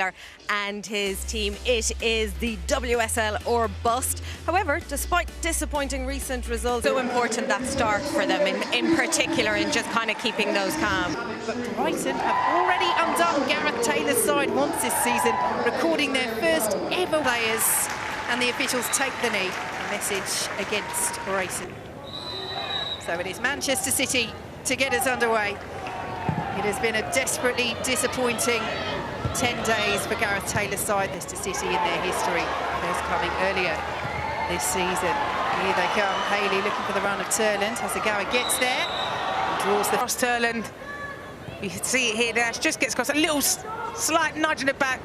Fowler and his team. It is the WSL or bust. However, despite disappointing recent results, so important that start for them in particular in just kind of keeping those calm. But Brighton have already undone Gareth Taylor's side once this season, recording their first ever players, and the officials take the knee. A message against Brighton. So it is Manchester City to get us underway. It has been a desperately disappointing 10 days for Gareth Taylor's side. Manchester City in their history, first coming earlier this season. Here they come, Haley looking for the run of Turland. Hasegawa gets there and draws the... Across Turland. You can see it here, Dash just gets across, a little slight nudge in the back,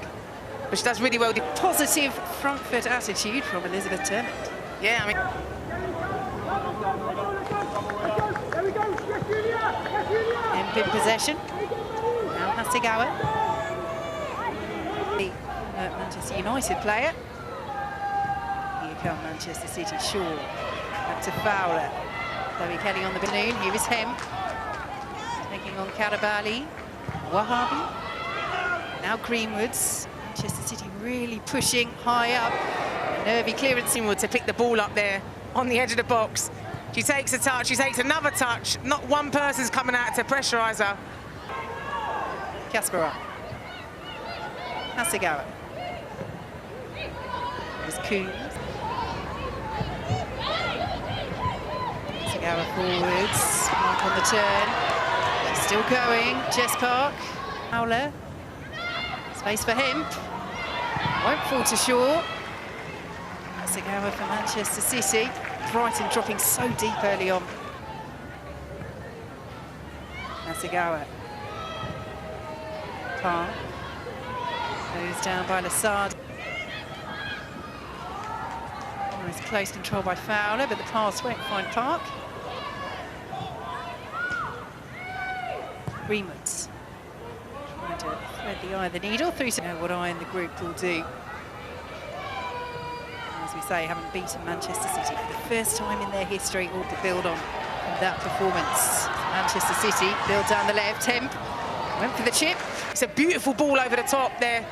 but she does really well. Positive front foot attitude from Elizabeth Turland. Yeah, I mean... Hemp in possession. Now Hasegawa. The Manchester United player. Here come Manchester City, Shaw. Back to Fowler. Chloe Kelly on the balloon. Here is Hemp. Taking on Karabali. Wahabi. Now Greenwoods. Manchester City really pushing high up. A nervy clearance. To pick the ball up there on the edge of the box. She takes a touch, she takes another touch. Not one person's coming out to pressurise her. Kasparov. Hasegawa. There's Coombs. Hasegawa forwards. Mark on the turn. She's still going. Jess Park. Fowler. Space for Hemp. Won't fall to Shaw. Hasegawa for Manchester City. Brighton dropping so deep early on. Hasegawa. Park. Goes down by Lassard. It's close control by Fowler, but the pass won't find Park. Greenwoods. Trying to thread the eye of the needle through what I and the group will do. As we say, haven't beaten Manchester City for the first time in their history, or to build on that performance. Manchester City build down the left. Hemp went for the chip. It's a beautiful ball over the top there.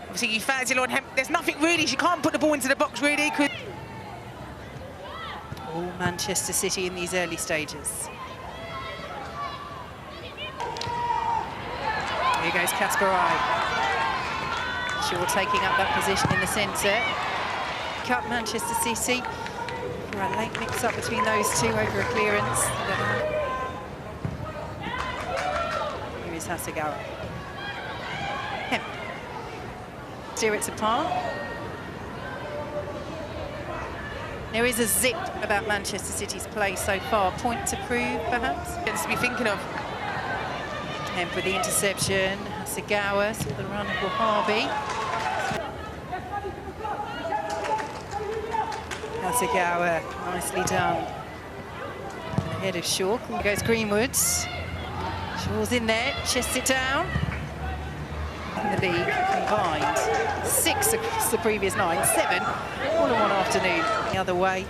Obviously, you fancy Lord Hemp. There's nothing really, she can't put the ball into the box really. All Manchester City in these early stages. Here goes Kasparov. Shaw taking up that position in the centre. Cut Manchester City for a late mix-up between those two over a clearance. Here is Hasegawa. Hemp. Steer it to Park. There is a zip about Manchester City's play so far. Point to prove, perhaps? Things to be thinking of. Hemp with the interception. Hasegawa, saw the run of Wahabi. Hasegawa, nicely done. Ahead of Shaw. Here goes Greenwoods. Shaw's in there, chests it down. In the league combined, 6 across the previous 9, 7 all in one afternoon. The other way,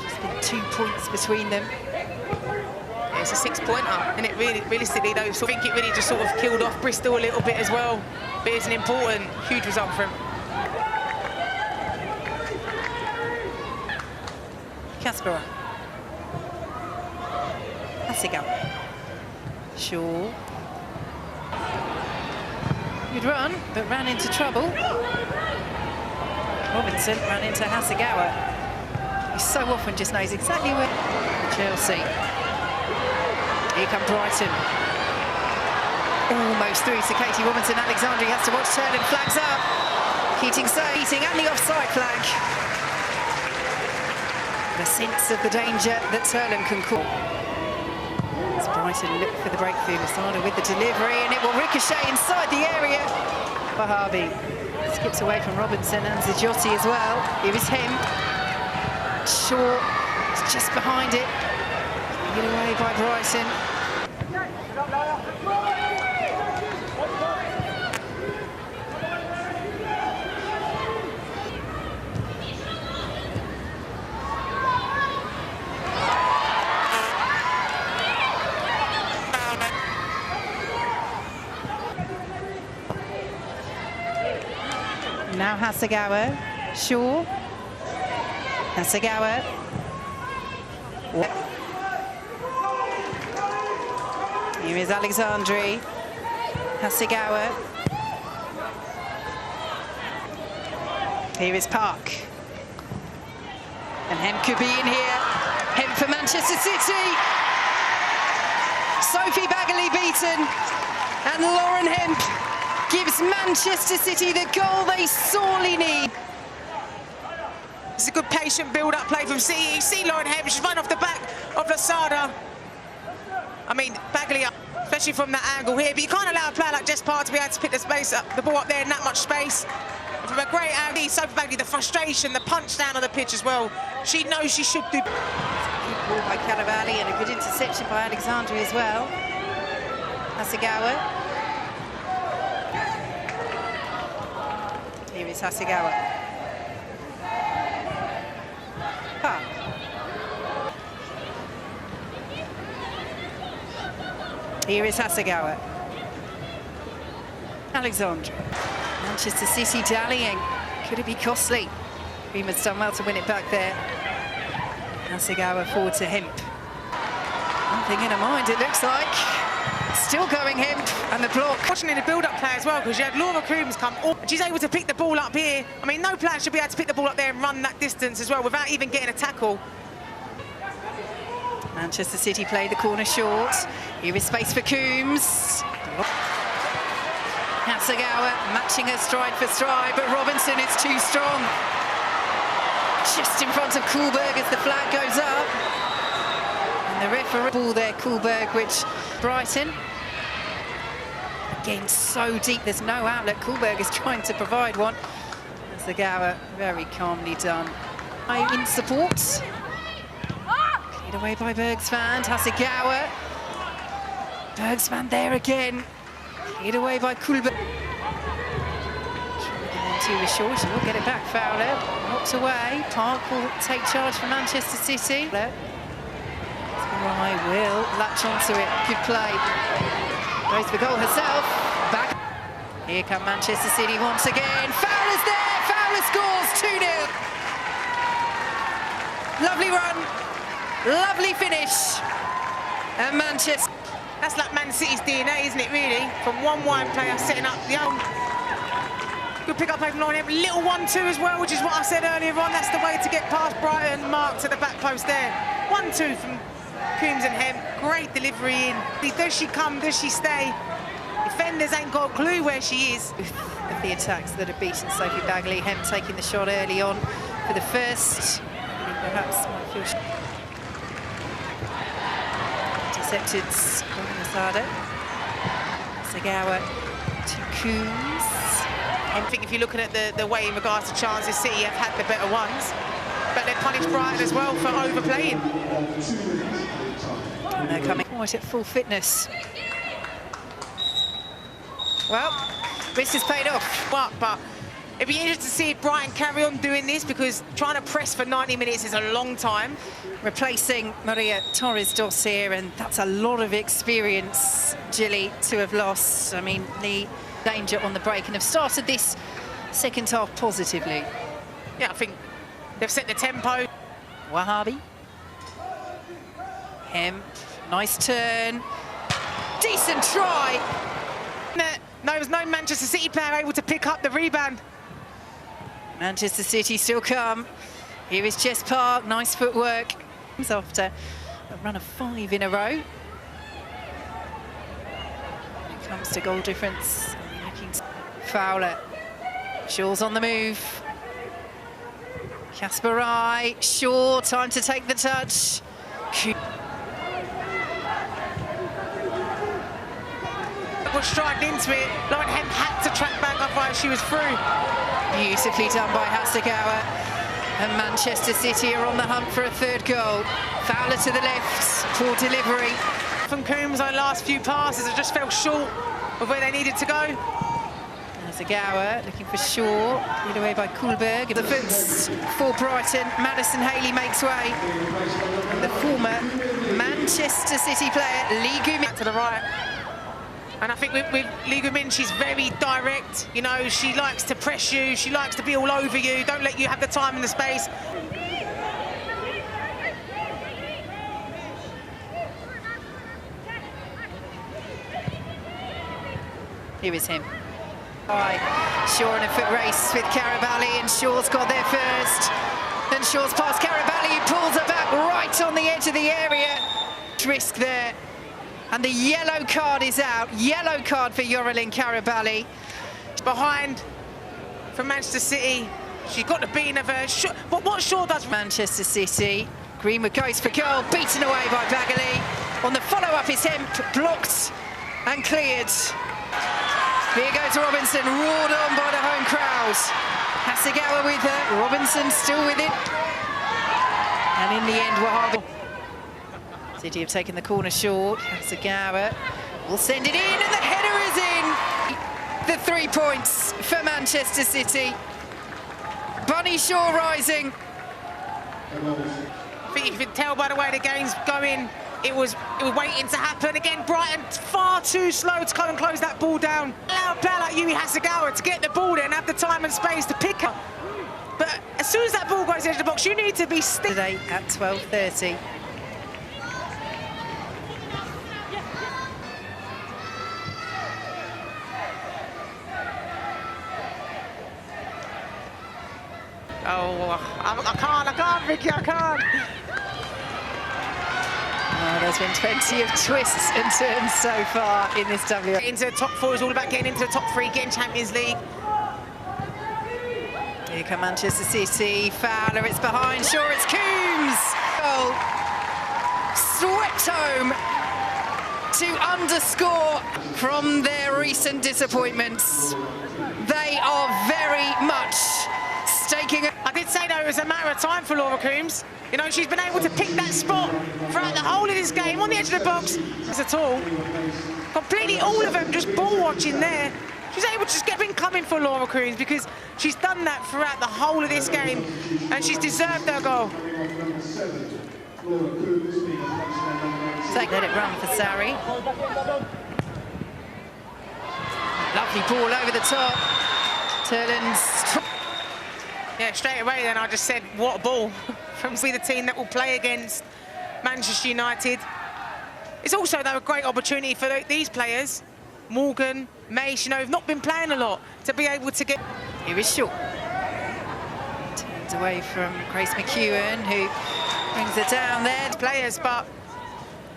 just been 2 points between them. Yeah, it's a 6-pointer, and it really, realistically though, so I think it really just sort of killed off Bristol a little bit as well. But it's an important, huge result for him. Kasparov. Hasegawa. Shaw. Good run, but ran into trouble. Robinson ran into Hasegawa. He so often just knows exactly where. Chelsea. Here come Brighton. Almost through to Katie Robinson. Alexandri has to watch Turland, flags up. Keating and the offside flag. The sense of the danger that Turland can call. As Brighton look for the breakthrough, Masada with the delivery, and it will ricochet inside the area. Wahabi skips away from Robinson and Zajotti as well. Here is Hemp. Shaw is just behind it. Taken away by Brighton. Now Hasegawa, Shaw, Hasegawa. Here is Alexandri, Hasegawa. Here is Park. And Hemp could be in here. Hemp for Manchester City. Sophie Baggerly beaten. And Lauren Hemp gives Manchester City the goal they sorely need. It's a good patient build-up play from City. You see Lauren Hemp, she's run off the back of Lasada. I mean, Bagley up, especially from that angle here, but you can't allow a player like Jess Park to be able to pick the space up, the ball up there in that much space. And from a great angle, Sophie Bagley, the frustration, the punch down on the pitch as well. She knows she should do. Good ball by Caravali and a good interception by Alexandri as well. Hasegawa. Here is Hasegawa. Park. Here is Hasegawa. Alexandra. Manchester City dallying. Could it be costly? Beamer's done well to win it back there. Hasegawa forward to Hemp. Nothing in her mind, it looks like. Still going Hemp, and the block. Watching in the build-up play as well, because you had Laura Coombs come up. She's able to pick the ball up here. I mean, no player should be able to pick the ball up there and run that distance as well without even getting a tackle. Manchester City play the corner short. Here is space for Coombs. Hasegawa matching her stride for stride, but Robinson is too strong. Just in front of Kuhlberg as the flag goes up. And the referee ball there, Kuhlberg, which Brighton. Again, so deep, there's no outlet. Kuhlberg is trying to provide one. Hasegawa, very calmly done. In support. Cleared away by Bergsvand. Hasegawa. Bergsvand there again. Cleared away by Kuhlberg. Too Shaw, she will get it back. Fowler knocked away. Park will take charge for Manchester City. I will latch onto it. Good play. Goes for goal herself. Back. Here come Manchester City once again. Fowler's there. Fowler scores 2-0. Lovely run. Lovely finish. And Manchester. That's like Man City's DNA, isn't it, really? From one wide player setting up the own. Good pick up over Lauren Hemp. Little 1-2 as well, which is what I said earlier on. That's the way to get past Brighton. Mark to the back post there. 1-2 from Coombs and Hemp. Great delivery in. Does she come? Does she stay? Defenders ain't got a clue where she is. Of the attacks that have beaten Sophie Bagley. Hemp taking the shot early on for the first. Perhaps might feel intercepted by Lasada. Hasegawa to Coombs. I think if you're looking at the way in regards to chances, City have had the better ones, but they've punished Brighton as well for overplaying. And they're coming quite at full fitness. Well, this has paid off. But it'd be interesting to see if Brighton carry on doing this, because trying to press for 90 minutes is a long time. Replacing Maria Torres-Dos here, and that's a lot of experience, Gilly, to have lost. I mean, the danger on the break, and have started this second half positively. Yeah, I think they've set the tempo. Wahabi. Hemp, nice turn. Decent try. No, there was no Manchester City player able to pick up the rebound. Manchester City still come. Here is Jess Park, nice footwork. After a run of 5 in a row. When it comes to goal difference, Fowler. Shaw's on the move. Kasparai, Shaw, time to take the touch. Was striding into it. Lauren Hemp had to track back, otherwise she was through. Beautifully done by Hasegawa. And Manchester City are on the hunt for a third goal. Fowler to the left, poor delivery. From Coombs, our last few passes have just fell short of where they needed to go. Hasegawa looking for Shaw, lead away by Kuhlberg. The foots for Brighton. Madison Haley makes way. And the former Manchester City player, Lee Gumi. To the right. And I think with Liga Min, she's very direct. You know, she likes to press you. She likes to be all over you. Don't let you have the time and the space. Here is him. Shaw in a foot race with Carabali, and Shaw's got there first. Then Shaw's past Carabali, who pulls her back right on the edge of the area. Risk there. And the yellow card is out. Yellow card for Yorelin Carabali. Behind from Manchester City. She's got the beating of her. But what Shaw does... Manchester City. Greenwood goes for goal, beaten away by Bagley. On the follow-up is Hemp, blocked and cleared. Here goes Robinson, roared on by the home crowd. Hasegawa with her, Robinson still with it. And in the end, Wahhabi. City have taken the corner short. Hasegawa will send it in, and the header is in. The 3 points for Manchester City. Bunny Shaw rising. I think you can tell by the way the game's going, it was waiting to happen. Again, Brighton far too slow to come and close that ball down. Allow a player like Yumi Hasegawa to get the ball there and have the time and space to pick up. But as soon as that ball goes into the box, you need to be still. Today at 12:30. Oh, I can't, Vicky, I can't. Oh, there's been plenty of twists and turns so far in this WSL. Into the top 4 is all about getting into the top 3, getting Champions League. Here come Manchester City. Fowler, it's behind. Sure, it's Coombs. Goal. Swept home to underscore from their recent disappointments. They are very much staking. I did say, though, it was a matter of time for Laura Coombs. You know, she's been able to pick that spot throughout the whole of this game, on the edge of the box. At all. Completely all of them just ball watching there. She's able to just get in coming for Laura Coombs because she's done that throughout the whole of this game and she's deserved her goal. Let it run for Sarri. Lovely ball over the top. Turlan's. Yeah, straight away then I just said, what a ball from the team that will play against Manchester United. It's also, though, a great opportunity for these players, Morgan, Mace, you know, have not been playing a lot, to be able to get... Here is Shaw. Turns away from Grace McEwen, who brings it down there. Players, but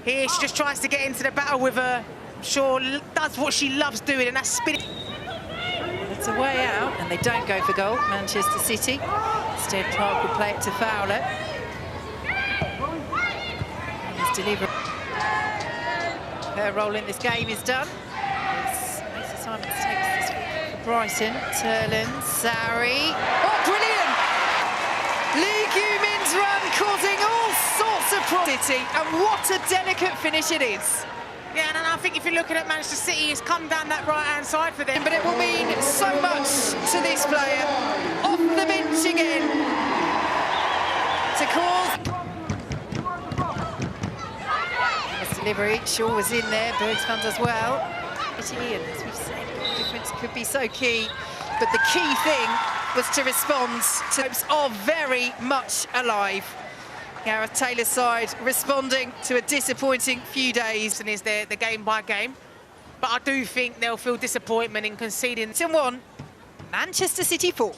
here she just tries to get into the battle with her. Shaw does what she loves doing, and that's spinning. It's a way out, and they don't go for goal, Manchester City. Instead, Clark will play it to Fowler. And his delivery. Her role in this game is done. Lisa Simons takes this for Brighton. Turlan, Sarri. Oh, brilliant! Lee Gumin's run causing all sorts of problems. And what a delicate finish it is. Yeah, and I think if you're looking at Manchester City, it's come down that right-hand side for them. But it will mean so much to this player. Off the bench again. To cause... Nice delivery. Shaw was in there. Bergsfund as well. And as we've said, the difference could be so key. But the key thing was to respond to hopes are very much alive. Gareth Taylor's side responding to a disappointing few days. And is the game by game. But I do think they'll feel disappointment in conceding. 1, Manchester City 4.